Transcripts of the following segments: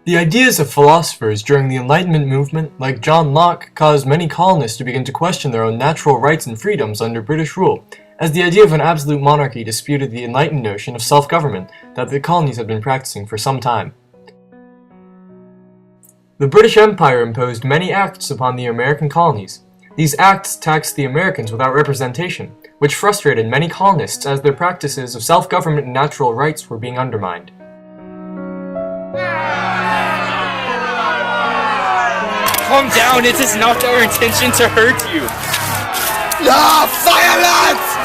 The ideas of philosophers during the Enlightenment movement, like John Locke, caused many colonists to begin to question their own natural rights and freedoms under British rule, as the idea of an absolute monarchy disputed the enlightened notion of self-government that the colonies had been practicing for some time. The British Empire imposed many acts upon the American colonies. These acts taxed the Americans without representation, which frustrated many colonists as their practices of self-government and natural rights were being undermined. Calm down, it is not our intention to hurt you. Ah, violence!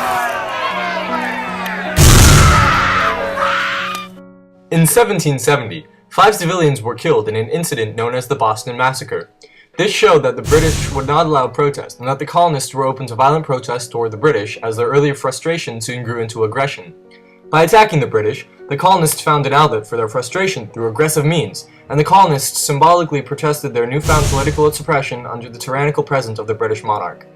In 1770, 5 civilians were killed in an incident known as the Boston Massacre. This showed that the British would not allow protest, and that the colonists were open to violent protest toward the British, as their earlier frustration soon grew into aggression. By attacking the British, the colonists found an outlet for their frustration through aggressive means, and the colonists symbolically protested their newfound political suppression under the tyrannical presence of the British monarch.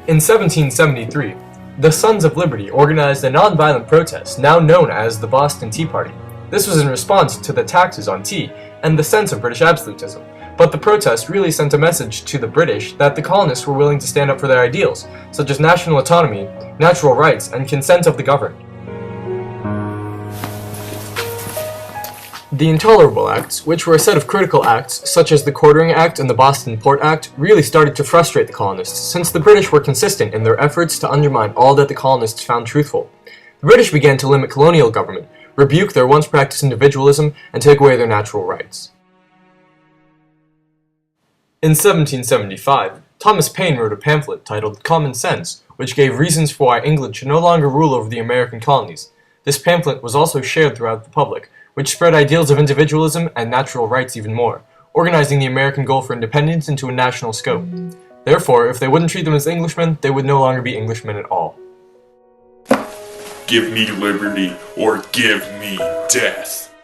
In 1773, the Sons of Liberty organized a non-violent protest now known as the Boston Tea Party. This was in response to the taxes on tea and the sense of British absolutism, but the protest really sent a message to the British that the colonists were willing to stand up for their ideals, such as national autonomy, natural rights, and consent of the governed. The Intolerable Acts, which were a set of critical acts, such as the Quartering Act and the Boston Port Act, really started to frustrate the colonists, since the British were consistent in their efforts to undermine all that the colonists found truthful. The British began to limit colonial government, rebuke their once practiced individualism, and take away their natural rights. In 1775, Thomas Paine wrote a pamphlet titled Common Sense, which gave reasons for why England should no longer rule over the American colonies. This pamphlet was also shared throughout the public, which spread ideals of individualism and natural rights even more, organizing the American goal for independence into a national scope. Therefore, if they wouldn't treat them as Englishmen, they would no longer be Englishmen at all. Give me liberty, or give me death.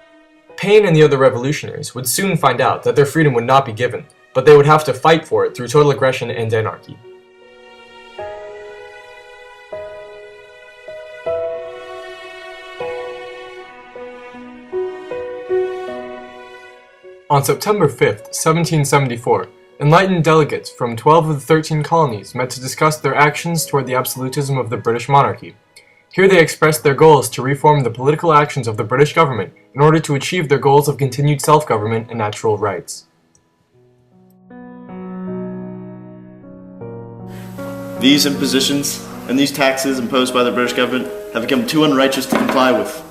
Paine and the other revolutionaries would soon find out that their freedom would not be given, but they would have to fight for it through total aggression and anarchy. On September 5th, 1774, enlightened delegates from 12 of the 13 colonies met to discuss their actions toward the absolutism of the British monarchy. Here they expressed their goals to reform the political actions of the British government in order to achieve their goals of continued self-government and natural rights. These impositions and these taxes imposed by the British government have become too unrighteous to comply with.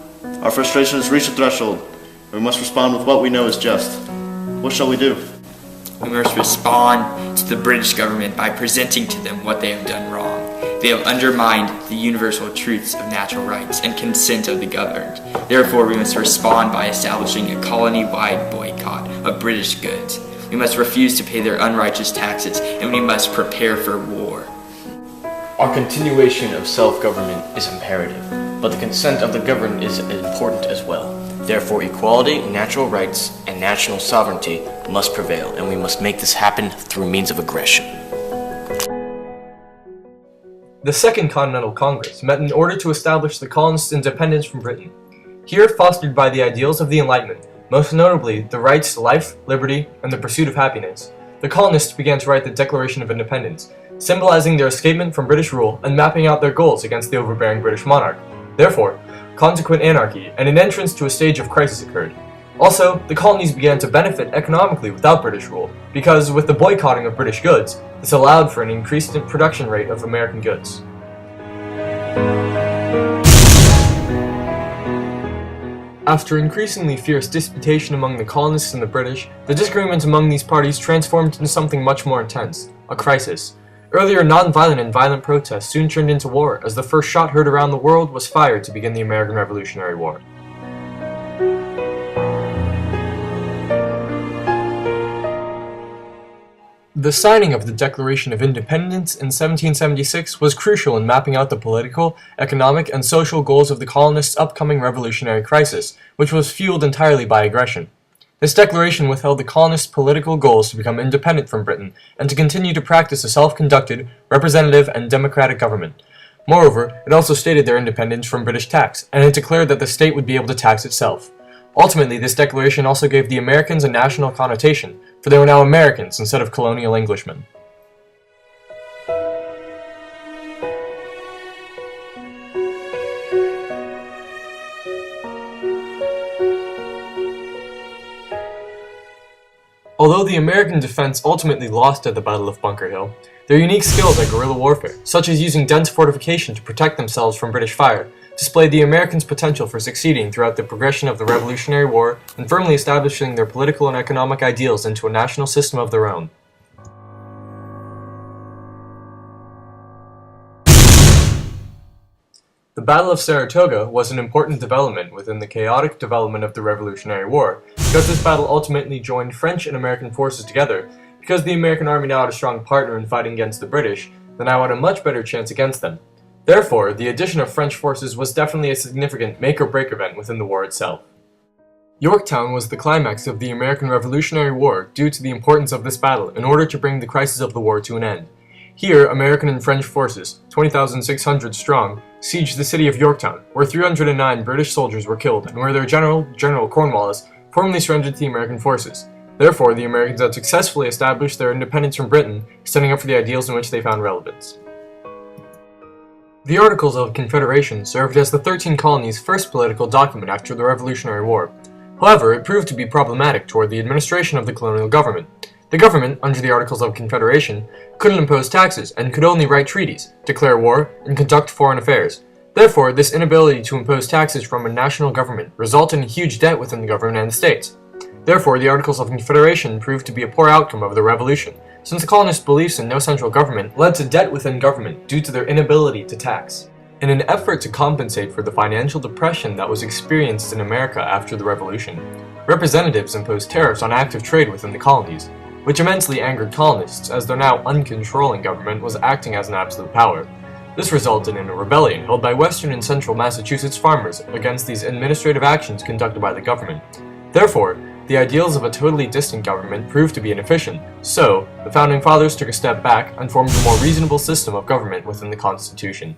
Our frustration has reached a threshold, and we must respond with what we know is just. What shall we do? We must respond to the British government by presenting to them what they have done wrong. They have undermined the universal truths of natural rights and consent of the governed. Therefore, we must respond by establishing a colony-wide boycott of British goods. We must refuse to pay their unrighteous taxes, and we must prepare for war. Our continuation of self-government is imperative, but the consent of the governed is important as well. Therefore, equality, natural rights, and national sovereignty must prevail, and we must make this happen through means of aggression. The Second Continental Congress met in order to establish the colonists' independence from Britain. Here, fostered by the ideals of the Enlightenment, most notably the rights to life, liberty, and the pursuit of happiness, the colonists began to write the Declaration of Independence, symbolizing their escapement from British rule and mapping out their goals against the overbearing British monarch. Therefore, consequent anarchy and an entrance to a stage of crisis occurred. Also, the colonies began to benefit economically without British rule, because with the boycotting of British goods, this allowed for an increased production rate of American goods. After increasingly fierce disputation among the colonists and the British, the disagreement among these parties transformed into something much more intense, a crisis. Earlier non-violent and violent protests soon turned into war, as the first shot heard around the world was fired to begin the American Revolutionary War. The signing of the Declaration of Independence in 1776 was crucial in mapping out the political, economic, and social goals of the colonists' upcoming revolutionary crisis, which was fueled entirely by aggression. This declaration withheld the colonists' political goals to become independent from Britain and to continue to practice a self-conducted, representative, and democratic government. Moreover, it also stated their independence from British tax, and it declared that the state would be able to tax itself. Ultimately, this declaration also gave the Americans a national connotation, for they were now Americans instead of colonial Englishmen. Although the American defense ultimately lost at the Battle of Bunker Hill, their unique skills at guerrilla warfare, such as using dense fortification to protect themselves from British fire, displayed the Americans' potential for succeeding throughout the progression of the Revolutionary War and firmly establishing their political and economic ideals into a national system of their own. The Battle of Saratoga was an important development within the chaotic development of the Revolutionary War, because this battle ultimately joined French and American forces together. Because the American army now had a strong partner in fighting against the British, they now had a much better chance against them. Therefore, the addition of French forces was definitely a significant make-or-break event within the war itself. Yorktown was the climax of the American Revolutionary War due to the importance of this battle in order to bring the crisis of the war to an end. Here, American and French forces, 20,600 strong, sieged the city of Yorktown, where 309 British soldiers were killed and where their general, General Cornwallis, formally surrendered to the American forces. Therefore, the Americans had successfully established their independence from Britain, standing up for the ideals in which they found relevance. The Articles of Confederation served as the 13 colonies' first political document after the Revolutionary War. However, it proved to be problematic toward the administration of the colonial government. The government, under the Articles of Confederation, couldn't impose taxes and could only write treaties, declare war, and conduct foreign affairs. Therefore, this inability to impose taxes from a national government resulted in huge debt within the government and the states. Therefore, the Articles of Confederation proved to be a poor outcome of the Revolution, since the colonists' beliefs in no central government led to debt within government due to their inability to tax. In an effort to compensate for the financial depression that was experienced in America after the Revolution, representatives imposed tariffs on active trade within the colonies, which immensely angered colonists as their now uncontrolling government was acting as an absolute power. This resulted in a rebellion held by western and central Massachusetts farmers against these administrative actions conducted by the government. Therefore, the ideals of a totally distant government proved to be inefficient, so the Founding Fathers took a step back and formed a more reasonable system of government within the Constitution.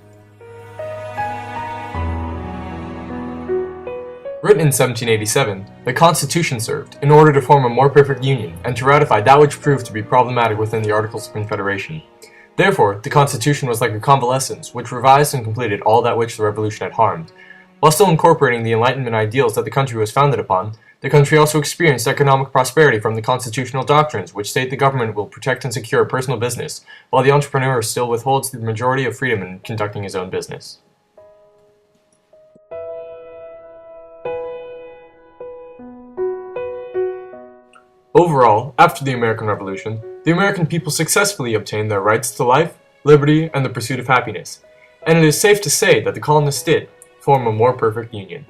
Written in 1787, the Constitution served in order to form a more perfect union and to ratify that which proved to be problematic within the Articles of Confederation. Therefore, the Constitution was like a convalescence which revised and completed all that which the Revolution had harmed. While still incorporating the Enlightenment ideals that the country was founded upon, the country also experienced economic prosperity from the constitutional doctrines which state the government will protect and secure personal business, while the entrepreneur still withholds the majority of freedom in conducting his own business. Overall, after the American Revolution, the American people successfully obtained their rights to life, liberty, and the pursuit of happiness, and it is safe to say that the colonists did form a more perfect union.